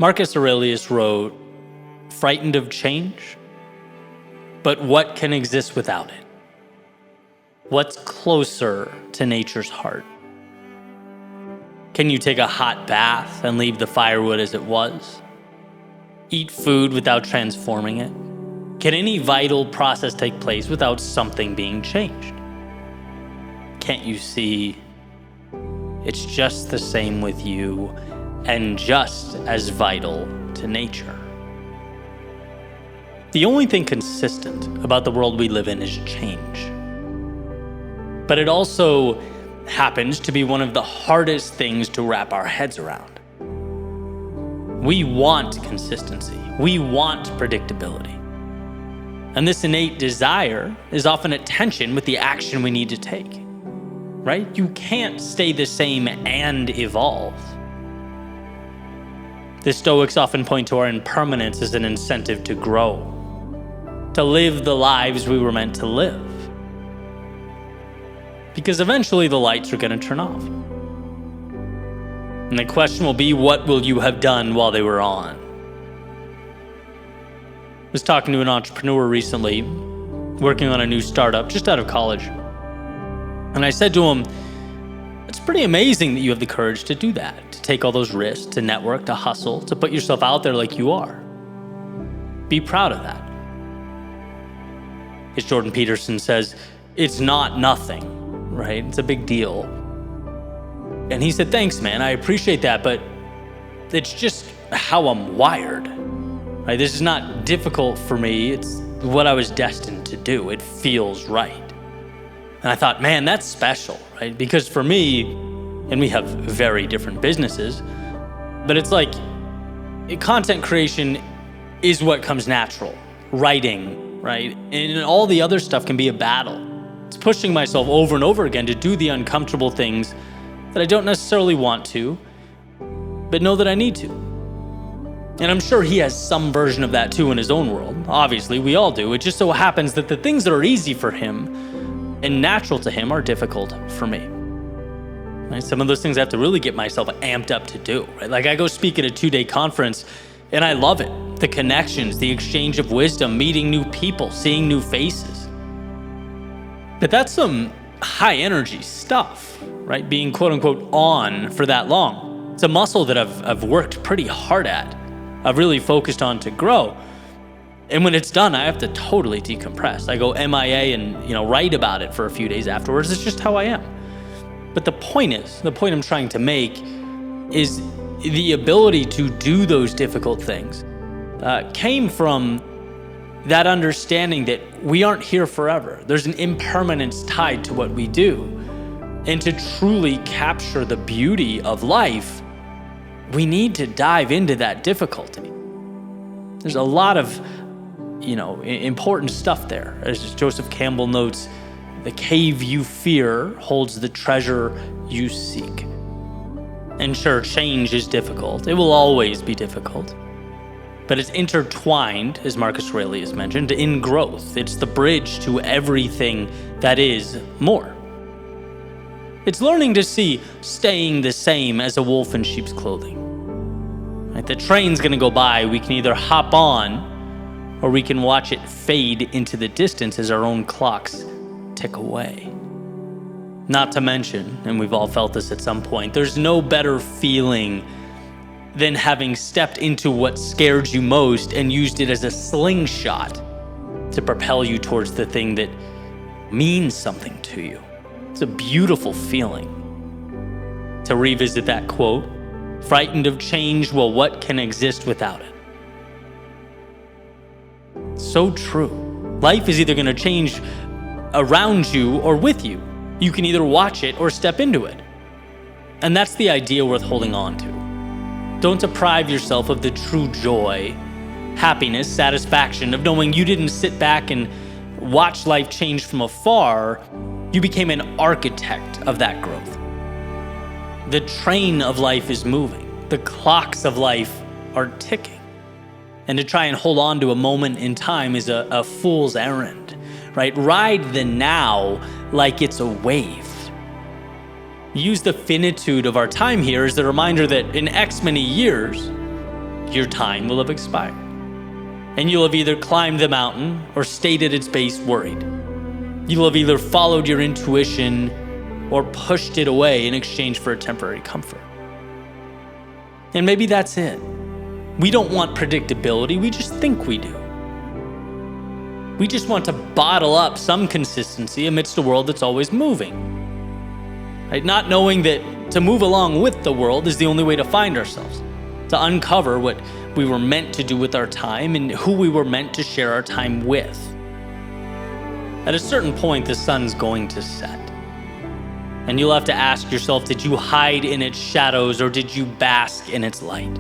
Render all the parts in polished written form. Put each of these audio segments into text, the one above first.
Marcus Aurelius wrote, "Frightened of change? But what can exist without it? What's closer to nature's heart? Can you take a hot bath and leave the firewood as it was? Eat food without transforming it? Can any vital process take place without something being changed? Can't you see? It's just the same with you, and just as vital to nature." The only thing consistent about the world we live in is change. But it also happens to be one of the hardest things to wrap our heads around. We want consistency. We want predictability. And this innate desire is often at tension with the action we need to take, right? You can't stay the same and evolve. The Stoics often point to our impermanence as an incentive to grow, to live the lives we were meant to live. Because eventually the lights are going to turn off. And the question will be, what will you have done while they were on? I was talking to an entrepreneur recently, working on a new startup just out of college. And I said to him, "It's pretty amazing that you have the courage to do that, to take all those risks, to network, to hustle, to put yourself out there like you are. Be proud of that." As Jordan Peterson says, it's not nothing, right? It's a big deal. And he said, "Thanks, man, I appreciate that, but it's just how I'm wired, right? This is not difficult for me. It's what I was destined to do. It feels right." And I thought, man, that's special, right? Because for me, and we have very different businesses, but it's like content creation is what comes natural. Writing, right? And all the other stuff can be a battle. It's pushing myself over and over again to do the uncomfortable things that I don't necessarily want to, but know that I need to. And I'm sure he has some version of that too in his own world. Obviously, we all do. It just so happens that the things that are easy for him and natural to him are difficult for me. Right? Some of those things I have to really get myself amped up to do. Right? Like I go speak at a 2-day conference and I love it. The connections, the exchange of wisdom, meeting new people, seeing new faces. But that's some high energy stuff, right? Being quote unquote on for that long. It's a muscle that I've worked pretty hard at. I've really focused on to grow. And when it's done, I have to totally decompress. I go MIA and write about it for a few days afterwards. It's just how I am. But the point I'm trying to make is the ability to do those difficult things came from that understanding that we aren't here forever. There's an impermanence tied to what we do. And to truly capture the beauty of life, we need to dive into that difficulty. There's a lot of important stuff there. As Joseph Campbell notes, the cave you fear holds the treasure you seek. And sure, change is difficult. It will always be difficult. But it's intertwined, as Marcus Aurelius mentioned, in growth. It's the bridge to everything that is more. It's learning to see staying the same as a wolf in sheep's clothing. Right? The train's gonna go by. We can either hop on or we can watch it fade into the distance as our own clocks tick away. Not to mention, and we've all felt this at some point, there's no better feeling than having stepped into what scared you most and used it as a slingshot to propel you towards the thing that means something to you. It's a beautiful feeling. To revisit that quote, "Frightened of change, well, what can exist without it?" So true. Life is either going to change around you or with you. You can either watch it or step into it. And that's the idea worth holding on to. Don't deprive yourself of the true joy, happiness, satisfaction of knowing you didn't sit back and watch life change from afar. You became an architect of that growth. The train of life is moving. The clocks of life are ticking. And to try and hold on to a moment in time is a fool's errand, right? Ride the now like it's a wave. Use the finitude of our time here as a reminder that in X many years, your time will have expired. And you'll have either climbed the mountain or stayed at its base worried. You'll have either followed your intuition or pushed it away in exchange for a temporary comfort. And maybe that's it. We don't want predictability, we just think we do. We just want to bottle up some consistency amidst a world that's always moving. Right? Not knowing that to move along with the world is the only way to find ourselves, to uncover what we were meant to do with our time and who we were meant to share our time with. At a certain point, the sun's going to set. And you'll have to ask yourself, did you hide in its shadows or did you bask in its light?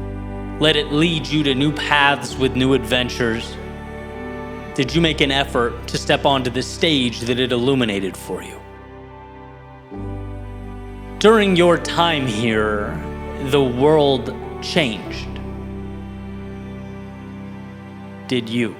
Let it lead you to new paths with new adventures. Did you make an effort to step onto the stage that it illuminated for you? During your time here, the world changed. Did you?